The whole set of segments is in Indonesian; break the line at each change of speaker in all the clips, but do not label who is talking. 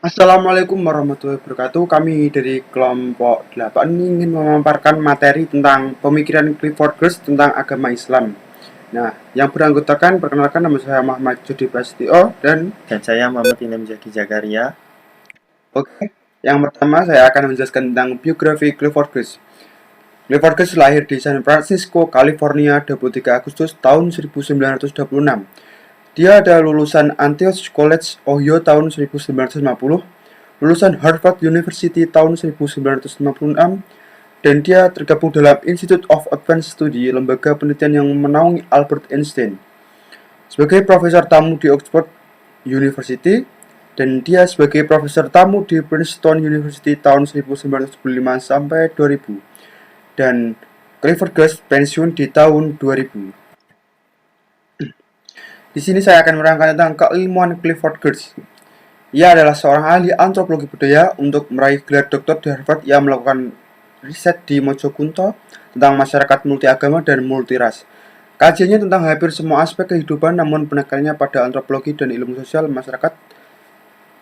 Assalamualaikum warahmatullahi wabarakatuh. Kami dari kelompok 8 ingin memaparkan materi tentang pemikiran Clifford Geertz tentang agama Islam. Nah, yang beranggotakan perkenalkan, nama saya Muhammad Jody Prasetyo dan
Dan saya Muhammad Inem Zaki Zakaria.
oke, yang pertama saya akan menjelaskan tentang biografi Clifford Geertz. Clifford Geertz lahir di San Francisco, California 23 Agustus tahun 1926. Dia adalah lulusan Antioch College, Ohio tahun 1950, lulusan Harvard University tahun 1956, dan dia tergabung dalam Institute of Advanced Study, lembaga penelitian yang menaungi Albert Einstein, sebagai profesor tamu di Oxford University, dan dia sebagai profesor tamu di Princeton University tahun 1995 sampai 2000, dan Clifford Geertz pensiun di tahun 2000. Di sini saya akan menerangkan tentang keilmuan Clifford Geertz. Ia adalah seorang ahli antropologi budaya. Untuk meraih gelar doktor di Harvard, ia melakukan riset di Mojokunto tentang masyarakat multiagama dan multiras. Kajiannya tentang hampir semua aspek kehidupan, namun penekanannya pada antropologi dan ilmu sosial masyarakat,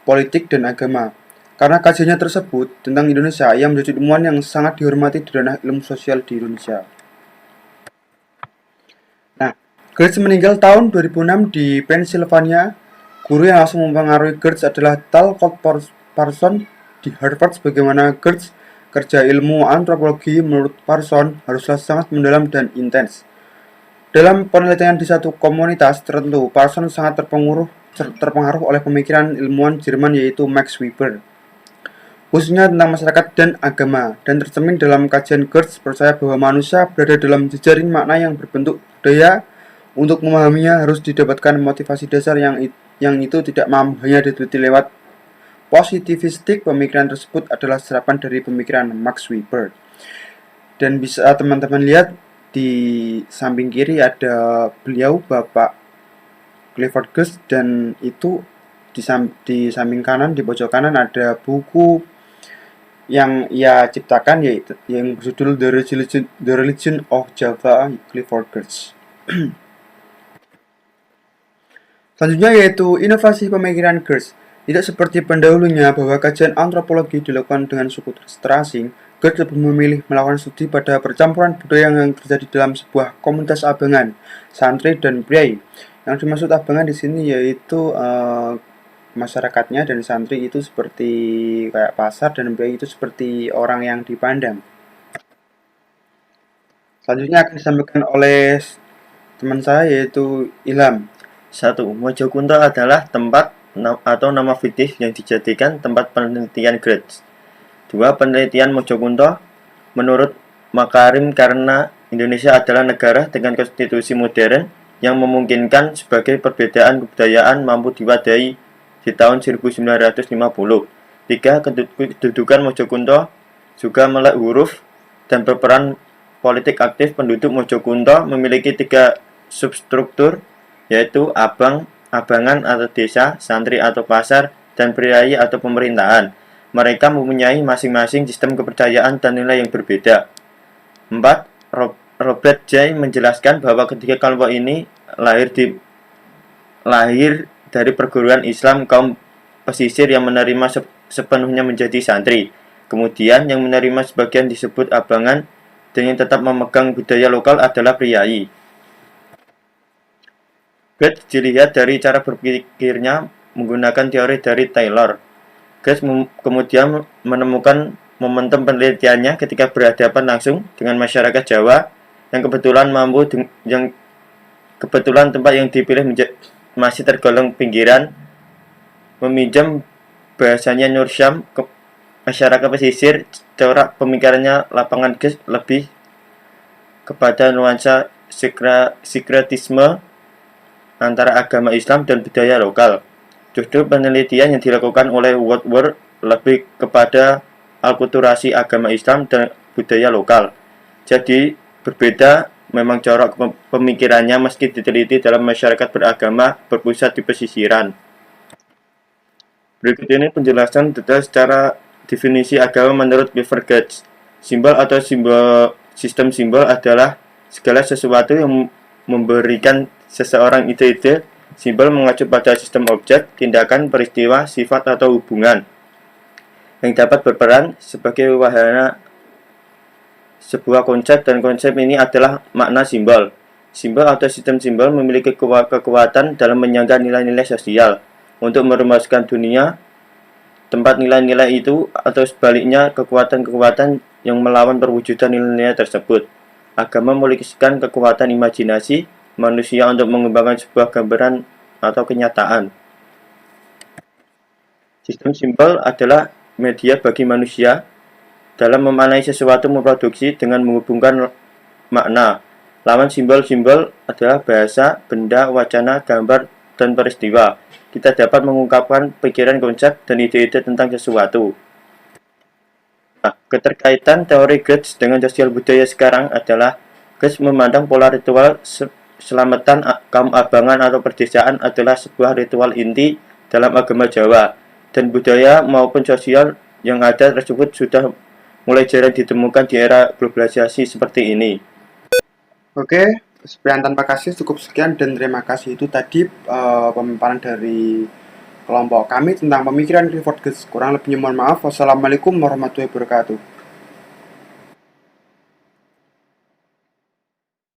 politik, dan agama. Karena kajiannya tersebut tentang Indonesia, ia menjadi ilmuwan yang sangat dihormati di ranah ilmu sosial di Indonesia. Nah, Geertz meninggal tahun 2006 di Pennsylvania. Guru yang langsung mempengaruhi Geertz adalah Talcott Parsons di Harvard. Sebagaimana Geertz, kerja ilmu antropologi menurut Parsons haruslah sangat mendalam dan intens. Dalam penelitian di satu komunitas tertentu, Parsons sangat terpengaruh oleh pemikiran ilmuwan Jerman yaitu Max Weber, khususnya tentang masyarakat dan agama, dan tercermin dalam kajian Geertz percaya bahwa manusia berada dalam jejaring makna yang berbentuk budaya. Untuk memahaminya harus didapatkan motivasi dasar yang itu tidak mampu hanya diteliti lewat positivistik. Pemikiran tersebut adalah serapan dari pemikiran Max Weber. Dan bisa teman-teman lihat di samping kiri ada beliau, Bapak Clifford Geertz, dan itu di samping kanan, di pojok kanan ada buku yang ia ciptakan, yaitu yang berjudul The Religion of Java, Clifford Geertz. Selanjutnya yaitu inovasi pemikiran Geertz. Tidak seperti pendahulunya bahwa kajian antropologi dilakukan dengan suku terasing, Geertz lebih memilih melakukan studi pada percampuran budaya yang terjadi dalam sebuah komunitas abangan, santri, dan priai. Yang dimaksud abangan di sini yaitu masyarakatnya, dan santri itu seperti kayak pasar, dan priai itu seperti orang yang dipandang. Selanjutnya akan disampaikan oleh teman saya yaitu Ilham.
1. Mojokunto adalah tempat atau nama fiktif yang dijadikan tempat penelitian Geertz. 2. Penelitian Mojokunto menurut Makarim karena Indonesia adalah negara dengan konstitusi modern yang memungkinkan sebagai perbedaan kebudayaan mampu diwadahi di tahun 1950. 3. Kedudukan Mojokunto juga melek huruf dan berperan politik aktif. Penduduk Mojokunto memiliki 3 substruktur, yaitu abangan atau desa, santri atau pasar, dan priai atau pemerintahan. Mereka mempunyai masing-masing sistem kepercayaan dan nilai yang berbeda. 4. Robert J. menjelaskan bahwa ketiga kelompok ini lahir dari perguruan Islam kaum pesisir yang menerima sepenuhnya menjadi santri. Kemudian yang menerima sebagian disebut abangan, dan yang tetap memegang budaya lokal adalah priai. Geertz dilihat dari cara berpikirnya menggunakan teori dari Taylor. Geertz kemudian menemukan momentum penelitiannya ketika berhadapan langsung dengan masyarakat Jawa yang kebetulan tempat yang dipilih masih tergolong pinggiran. Meminjam bahasanya Nur Syam, masyarakat pesisir, corak pemikirannya lapangan Geertz lebih kepada nuansa sinkretisme antara agama Islam dan budaya lokal. Justru penelitian yang dilakukan oleh Woodward lebih kepada alkulturasi agama Islam dan budaya lokal. Jadi berbeda memang corak pemikirannya meski diteliti dalam masyarakat beragama berpusat di pesisiran. Berikut ini penjelasan detail secara definisi agama menurut Clifford Geertz. Simbol atau sistem simbol adalah segala sesuatu yang memberikan seseorang ide-ide. Simbol mengacu pada sistem objek, tindakan, peristiwa, sifat, atau hubungan. yang dapat berperan sebagai wahana sebuah konsep, dan konsep ini adalah makna simbol. Simbol atau sistem simbol memiliki kekuatan dalam menyangga nilai-nilai sosial untuk merumuskan dunia, tempat nilai-nilai itu, atau sebaliknya kekuatan-kekuatan yang melawan perwujudan nilai-nilai tersebut. Agama memiliki kekuatan imajinasi manusia untuk mengembangkan sebuah gambaran atau kenyataan. Sistem simbol adalah media bagi manusia dalam memaknai sesuatu, memproduksi dengan menghubungkan makna. Lawan simbol-simbol adalah bahasa, benda, wacana, gambar, dan peristiwa. Kita dapat mengungkapkan pikiran, konsep, dan ide-ide tentang sesuatu. Nah, keterkaitan teori Geertz dengan sosial budaya sekarang adalah Geertz memandang pola ritual selamatan kaum abangan atau perdesaan adalah sebuah ritual inti dalam agama Jawa, dan budaya maupun sosial yang ada tersebut sudah mulai jarang ditemukan di era globalisasi seperti ini.
Oke, sekian tanpa kasih cukup sekian dan terima kasih. Itu tadi pemaparan dari kelompok kami tentang pemikiran Clifford Geertz. Kurang lebihnya mohon maaf. Wassalamualaikum warahmatullahi wabarakatuh.